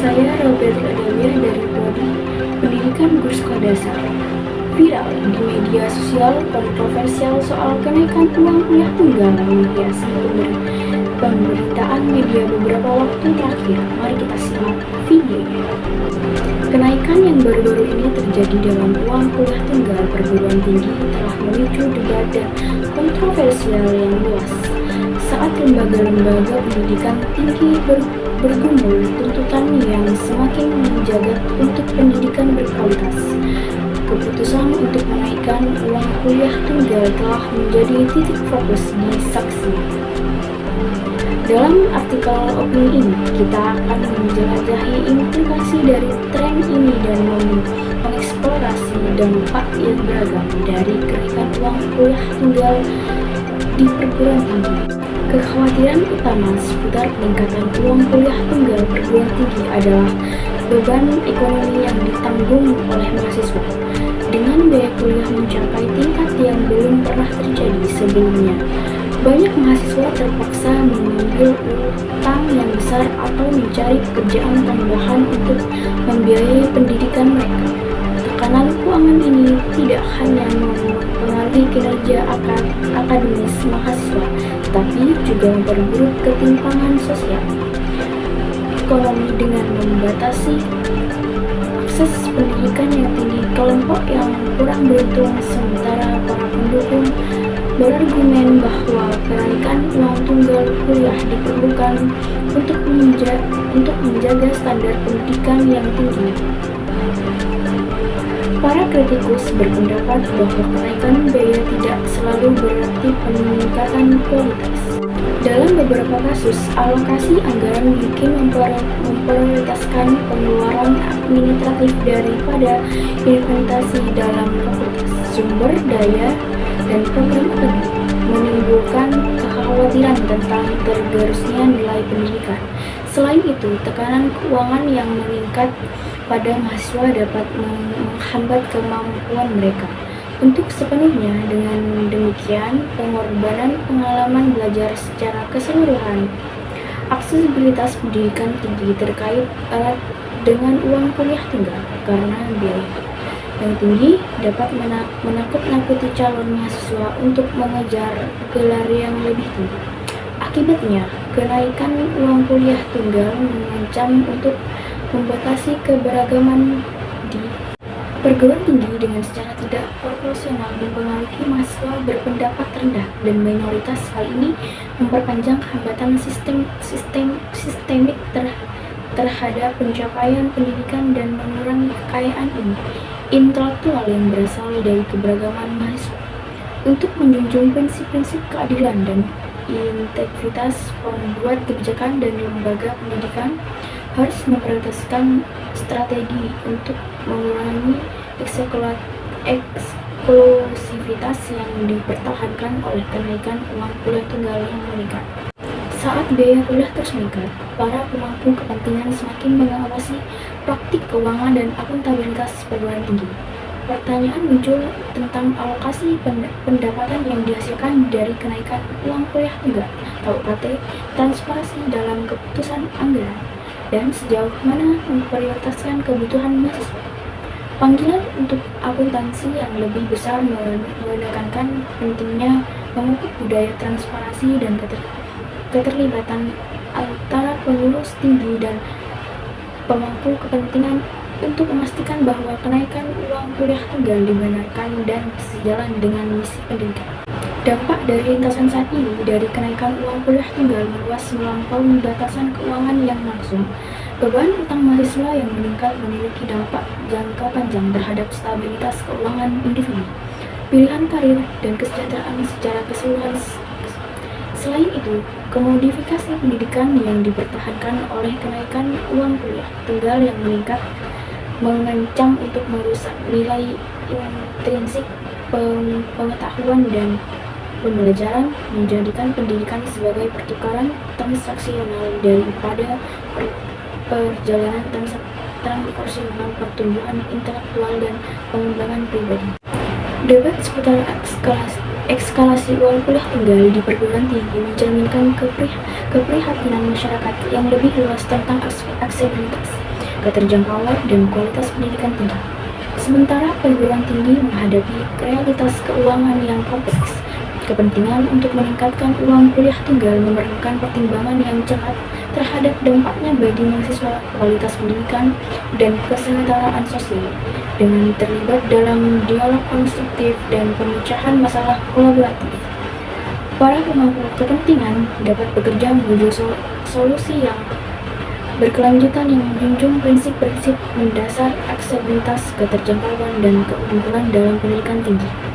Saya Robert Ladamir dari Prodi Pendidikan Gurska Dasar. Viral di media sosial kontroversial soal kenaikan uang kuliah tunggal menghiasi pemberitaan media beberapa waktu terakhir. Mari kita simak videonya. Kenaikan yang baru-baru ini terjadi dalam uang kuliah tunggal perguruan tinggi telah memicu debat dan kontroversial yang luas. Saat lembaga-lembaga pendidikan tinggi bergumul tuntutan yang semakin menjaga untuk pendidikan berkualitas, keputusan untuk menaikkan uang kuliah tunggal telah menjadi titik fokus di saksi. Dalam artikel opini ini, kita akan menjelajahi implikasi dari tren ini dan mengeksplorasi dampak yang beragam dari kenaikan uang kuliah tunggal di perguruan tinggi. Kekhawatiran utama seputar peningkatan uang kuliah tunggal perguruan tinggi adalah beban ekonomi yang ditanggung oleh mahasiswa. Dengan biaya kuliah mencapai tingkat yang belum pernah terjadi sebelumnya, banyak mahasiswa terpaksa mengambil utang yang besar atau mencari pekerjaan tambahan untuk membiayai pendidikan mereka. Tekanan keuangan ini tidak hanya mempengaruhi kinerja akademis mahasiswa, tetapi juga memperburuk ketimpangan sosial ekonomi dengan membatasi akses pendidikan yang tinggi kelompok yang kurang beruntung. Sementara para pendukung berargumen bahwa kenaikan uang tunggal kuliah diperlukan untuk menjaga standar pendidikan yang tinggi. Para kritikus berpendapat bahwa kenaikan biaya tidak selalu berarti peningkatan kualitas. Dalam beberapa kasus, alokasi anggaran mungkin memprioritaskan pengeluaran administratif daripada investasi dalam fakultas, sumber daya, dan program akademik, menimbulkan kekhawatiran tentang tergerusnya nilai pendidikan. Selain itu, tekanan keuangan yang meningkat pada mahasiswa dapat menghambat kemampuan mereka untuk sepenuhnya. Dengan demikian, pengorbanan pengalaman belajar secara keseluruhan. Aksesibilitas pendidikan tinggi terkait erat dengan uang kuliah tunggal karena biaya yang tinggi dapat menakut-nakuti calon mahasiswa untuk mengejar gelar yang lebih tinggi. Akibatnya, kenaikan uang kuliah tunggal mengancam untuk membatasi keberagaman di perguruan tinggi dengan secara tidak proporsional, mempengaruhi mahasiswa berpendapat rendah dan minoritas. Hal ini memperpanjang hambatan sistemik terhadap pencapaian pendidikan dan mengurangi kekayaan intelektual yang berasal dari keberagaman mahasiswa. Untuk menjunjung prinsip-prinsip keadilan dan integritas, pembuat kebijakan dan lembaga pendidikan harus memprioritaskan strategi untuk mengurangi eksklusivitas yang dipertahankan oleh kenaikan uang kuliah tunggal yang meningkat. Saat biaya kuliah terus meningkat, para pemangku kepentingan semakin mengawasi praktik keuangan dan akuntabilitas perguruan tinggi. Pertanyaan muncul tentang alokasi pendapatan yang dihasilkan dari kenaikan uang kuliah tunggal, KUKT, transparansi dalam keputusan anggaran, dan sejauh mana memprioritaskan kebutuhan mahasiswa. Panggilan untuk akuntansi yang lebih besar menekankan pentingnya memupuk budaya transparansi dan keterlibatan antara pengurus tinggi dan pemangku kepentingan untuk memastikan bahwa kenaikan uang kuliah tunggal dibenarkan dan sejalan dengan misi pendidikan. Dampak dari lintasan saat ini dari kenaikan uang kuliah tunggal meluas melampaui batasan keuangan yang langsung. Beban utang mahasiswa yang meningkat memiliki dampak jangka panjang terhadap stabilitas keuangan individu, pilihan karir, dan kesejahteraan secara keseluruhan. Selain itu, komodifikasi pendidikan yang dipertahankan oleh kenaikan uang kuliah tunggal yang meningkat mengancam untuk merusak nilai intrinsik pengetahuan dan pembelajaran, menjadikan pendidikan sebagai pertukaran transaksional daripada perjalanan transaksional pertumbuhan intelektual dan pengembangan pribadi. Debat seputar eskalasi uang kuliah tunggal di perguruan tinggi mencerminkan keprihatinan masyarakat yang lebih luas tentang aksesibilitas keterjangkauan, dan kualitas pendidikan tinggi. Sementara perguruan tinggi menghadapi realitas keuangan yang kompleks, kepentingan untuk meningkatkan uang kuliah tunggal memerlukan pertimbangan yang cermat terhadap dampaknya bagi mahasiswa, kualitas pendidikan, dan kesetaraan sosial. Dengan terlibat dalam dialog konstruktif dan pemecahan masalah kolaboratif, para pemangku kepentingan dapat bekerja menuju solusi yang berkelanjutan yang menjunjung prinsip-prinsip mendasar aksesibilitas, keterjangkauan, dan keunggulan dalam pendidikan tinggi.